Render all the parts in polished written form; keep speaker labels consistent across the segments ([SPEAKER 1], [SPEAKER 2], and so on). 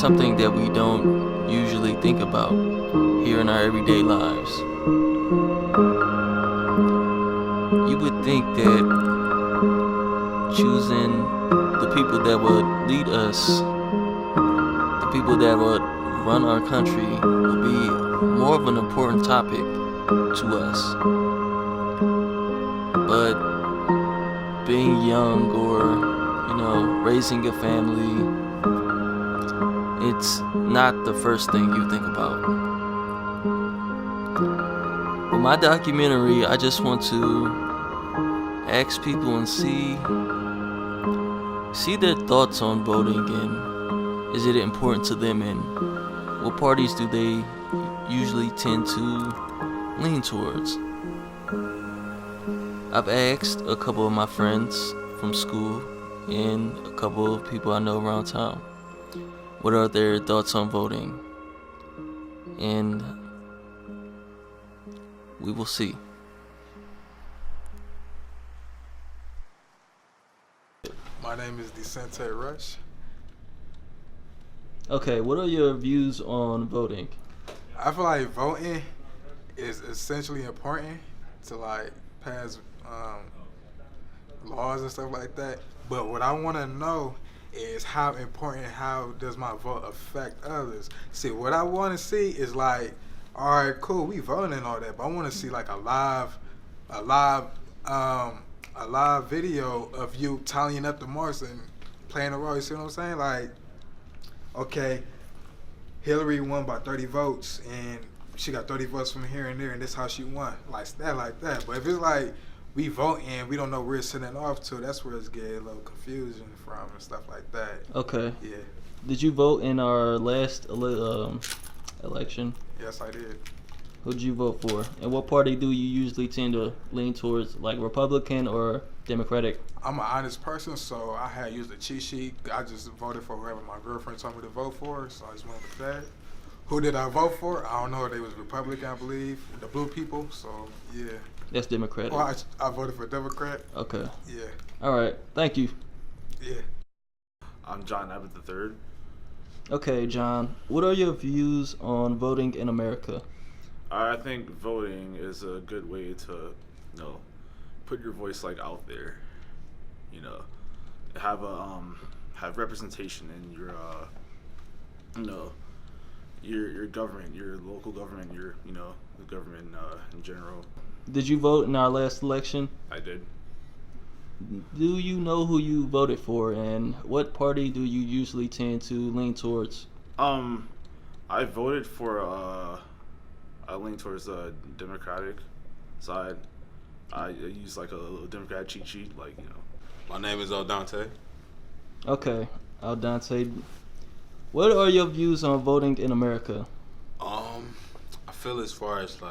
[SPEAKER 1] something that we don't usually think about here in our everyday lives. You would think that choosing the people that would lead us, the people that would run our country, will be more of an important topic to us. But being young or, raising a family, it's not the first thing you think about. With my documentary, I just want to ask people and see their thoughts on voting, and is it important to them, and what parties do they usually tend to lean towards. I've asked a couple of my friends from school and a couple of people I know around town what are their thoughts on voting, and we will see.
[SPEAKER 2] My name is Decente Rush.
[SPEAKER 1] Okay, what are your views on voting?
[SPEAKER 2] I feel like voting is essentially important to pass laws and stuff like that. But what I want to know is how important, how does my vote affect others? See, what I want to see is all right, cool, we voting and all that, but I want to see a live video of you tallying up the marks and playing a role. You see what I'm saying? Okay, Hillary won by 30 votes, and she got 30 votes from here and there, and that's how she won. Like that. But if it's we vote and we don't know where it's sending off to, that's where it's getting a little confusion from and stuff like that.
[SPEAKER 1] Okay.
[SPEAKER 2] Yeah.
[SPEAKER 1] Did you vote in our last election?
[SPEAKER 2] Yes, I did.
[SPEAKER 1] Who'd you vote for? And what party do you usually tend to lean towards, like Republican or Democratic?
[SPEAKER 2] I'm an honest person, so I had used a cheat sheet. I just voted for whoever my girlfriend told me to vote for, so I just went with that. Who did I vote for? I don't know. They was Republican, I believe. The blue people, so yeah.
[SPEAKER 1] That's Democratic.
[SPEAKER 2] Well, I voted for Democrat.
[SPEAKER 1] Okay.
[SPEAKER 2] Yeah.
[SPEAKER 1] All right. Thank you.
[SPEAKER 2] Yeah.
[SPEAKER 3] I'm John Abbott III.
[SPEAKER 1] Okay, John. What are your views on voting in America?
[SPEAKER 3] I think voting is a good way to, put your voice out there. Have representation in your government, your local government, the government in general.
[SPEAKER 1] Did you vote in our last election?
[SPEAKER 3] I did.
[SPEAKER 1] Do you know who you voted for, and what party do you usually tend to lean towards?
[SPEAKER 3] I voted for I lean towards the Democratic side. I use a Democrat cheat sheet,
[SPEAKER 4] My name is Aldante.
[SPEAKER 1] Okay, Aldante. What are your views on voting in America?
[SPEAKER 4] I feel as far as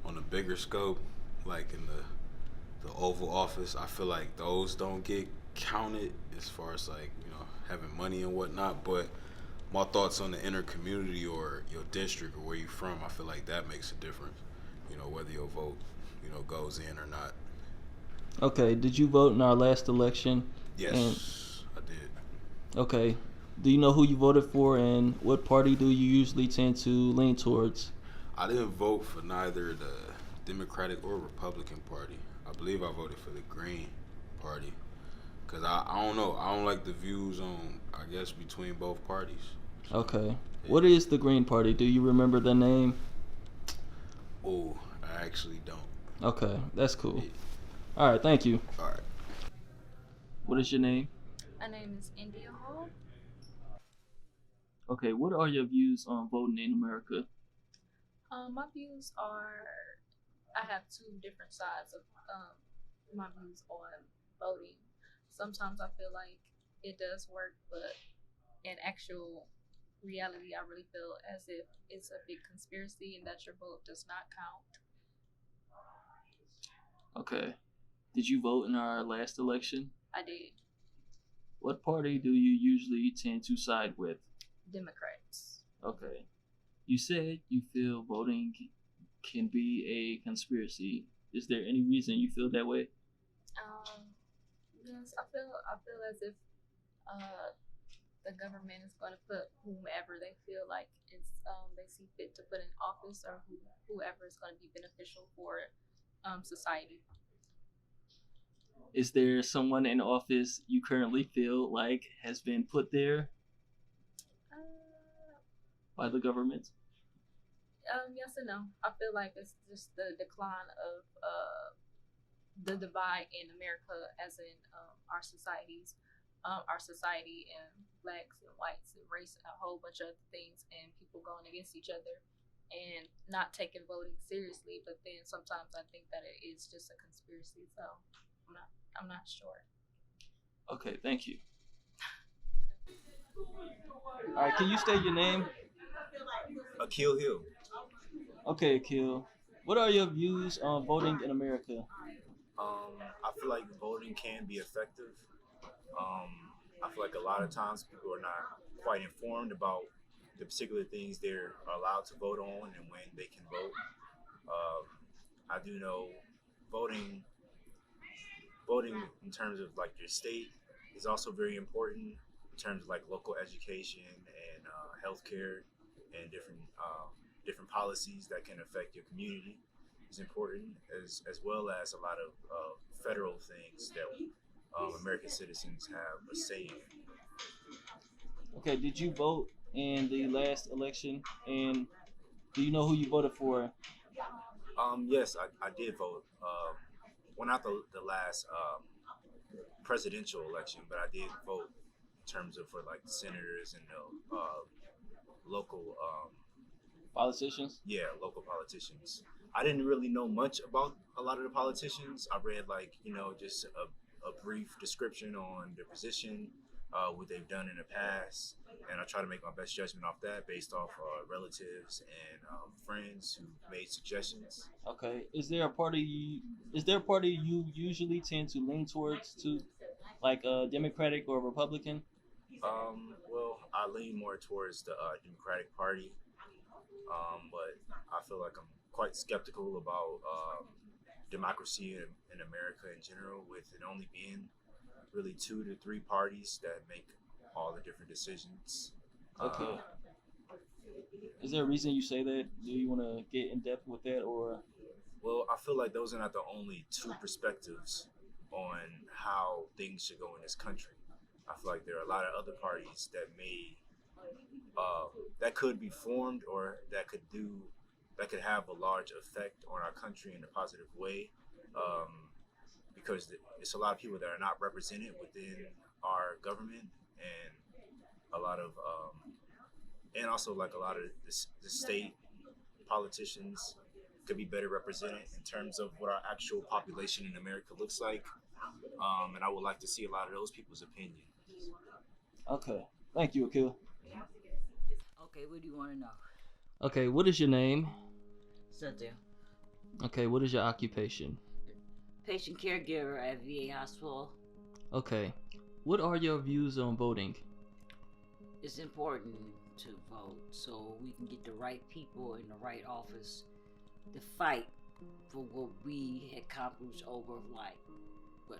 [SPEAKER 4] on a bigger scope, in the Oval Office, I feel like those don't get counted as far as having money and whatnot. But my thoughts on the inner community or your district or where you're from, I feel like that makes a difference. Whether your vote, goes in or not.
[SPEAKER 1] Okay, did you vote in our last election?
[SPEAKER 4] Yes, I did.
[SPEAKER 1] Okay, do you know who you voted for, and what party do you usually tend to lean towards?
[SPEAKER 4] I didn't vote for neither the Democratic or Republican Party. I believe I voted for the Green Party. Because I don't know. I don't like the views on, I guess, between both parties. So,
[SPEAKER 1] okay.
[SPEAKER 4] Yeah.
[SPEAKER 1] What is the Green Party? Do you remember the name?
[SPEAKER 4] Oh, I actually don't.
[SPEAKER 1] Okay, that's cool.
[SPEAKER 4] Yeah.
[SPEAKER 1] All right, thank you.
[SPEAKER 4] All right.
[SPEAKER 1] What is your name?
[SPEAKER 5] My name is India Hall.
[SPEAKER 1] Okay, what are your views on voting in America?
[SPEAKER 5] My views are, I have two different sides of my views on voting. Sometimes I feel like it does work, but in actual reality, I really feel as if it's a big conspiracy and that your vote does not count.
[SPEAKER 1] Okay. Did you vote in our last election?
[SPEAKER 5] I did.
[SPEAKER 1] What party do you usually tend to side with?
[SPEAKER 5] Democrats.
[SPEAKER 1] Okay. You said you feel voting can be a conspiracy. Is there any reason you feel that way?
[SPEAKER 5] Yes, I feel as if the government is going to put whomever they feel like is they see fit to put in office, or whoever is going to be beneficial for society.
[SPEAKER 1] Is there someone in office you currently feel like has been put there
[SPEAKER 5] Uh,
[SPEAKER 1] by the government?
[SPEAKER 5] yes and no. I feel like it's just the decline of the divide in America, as in our society, and blacks and whites and race and a whole bunch of other things, and people going against each other and not taking voting seriously. But then sometimes I think that it is just a conspiracy. So I'm not sure.
[SPEAKER 1] Okay, thank you. All right, can you state your name?
[SPEAKER 6] Akil Hill.
[SPEAKER 1] Okay, Akil. What are your views on voting in America?
[SPEAKER 6] I feel like voting can be effective. I feel like a lot of times people are not quite informed about the particular things they're allowed to vote on and when they can vote. Um, I do know voting voting in terms of like your state is also very important in terms of like local education and healthcare and different policies that can affect your community is important, as well as a lot of federal things that American citizens have a say in.
[SPEAKER 1] Okay, did you vote in the last election? And do you know who you voted for?
[SPEAKER 6] Yes, I did vote. Well, not the last presidential election, but I did vote in terms of for like the senators and the local,
[SPEAKER 1] Politicians?
[SPEAKER 6] yeah, local politicians. I didn't really know much about a lot of the politicians. I read like just a brief description on their position, what they've done in the past, and I try to make my best judgment off that based off relatives and friends who made suggestions.
[SPEAKER 1] Okay. Is there a party you usually tend to lean towards, to like a Democratic or Republican?
[SPEAKER 6] Well, I lean more towards the Democratic Party, but I feel like I'm quite skeptical about democracy in America in general, with it only being really 2 to 3 parties that make all the different decisions.
[SPEAKER 1] Okay.
[SPEAKER 6] Uh,
[SPEAKER 1] Is there a reason you say that? Do you want to get in depth with that, or
[SPEAKER 6] well, I feel like those are not the only two perspectives on how things should go in this country. I feel like there are a lot of other parties uh, that could be formed or that could have a large effect on our country in a positive way, um, because it's a lot of people that are not represented within our government, and a lot of and also like a lot of the state politicians could be better represented in terms of what our actual population in America looks like, and I would like to see a lot of those people's opinion.
[SPEAKER 1] okay? Thank you, Akil.
[SPEAKER 7] Okay, what do you want to know?
[SPEAKER 1] Okay, what is your name?
[SPEAKER 7] Cynthia,
[SPEAKER 1] Okay, what is your occupation?
[SPEAKER 7] patient caregiver at VA hospital.
[SPEAKER 1] Okay, what are your views on voting?
[SPEAKER 7] It's important to vote so we can get the right people in the right office to fight for what we had accomplished over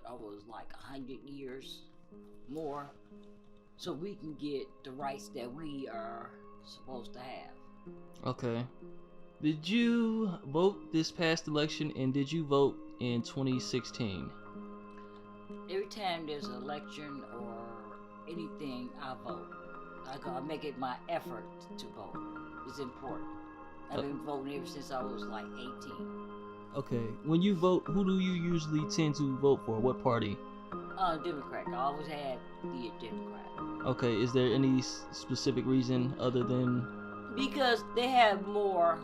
[SPEAKER 7] almost like 100 years more, so we can get the rights that we are supposed to have.
[SPEAKER 1] Okay. Did you vote this past election, and did you vote in 2016?
[SPEAKER 7] Every time there's an election or anything, I vote. I make it my effort to vote. It's important. I've been voting ever since I was like 18.
[SPEAKER 1] Okay, when you vote, who do you usually tend to vote for? What party?
[SPEAKER 7] Democrat. I always had to be a Democrat.
[SPEAKER 1] Okay, is there any specific reason other than...
[SPEAKER 7] Because they have more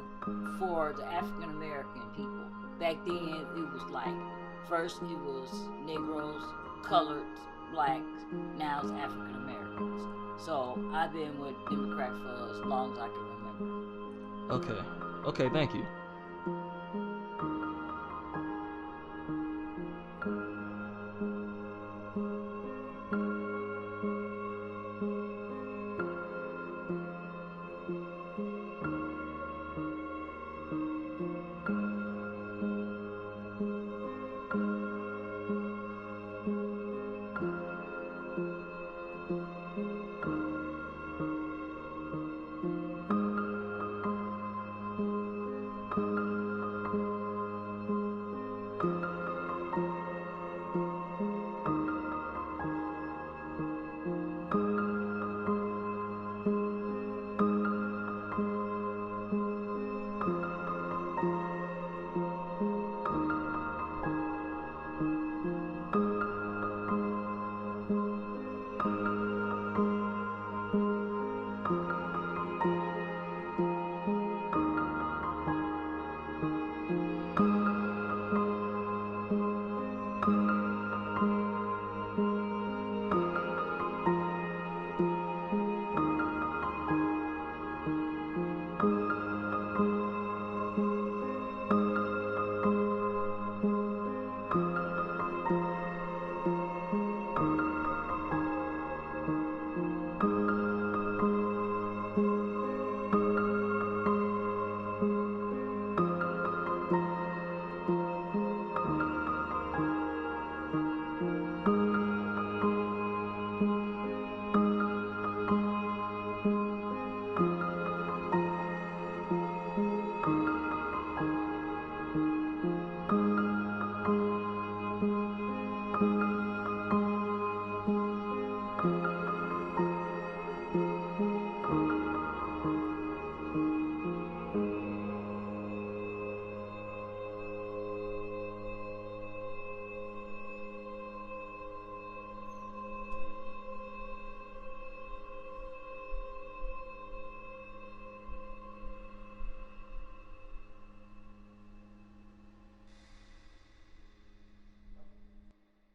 [SPEAKER 7] for the African American people. Back then, it was like, first it was Negroes, colored, blacks, now it's African Americans. So I've been with Democrat for as long as I can remember.
[SPEAKER 1] Okay, okay, thank you.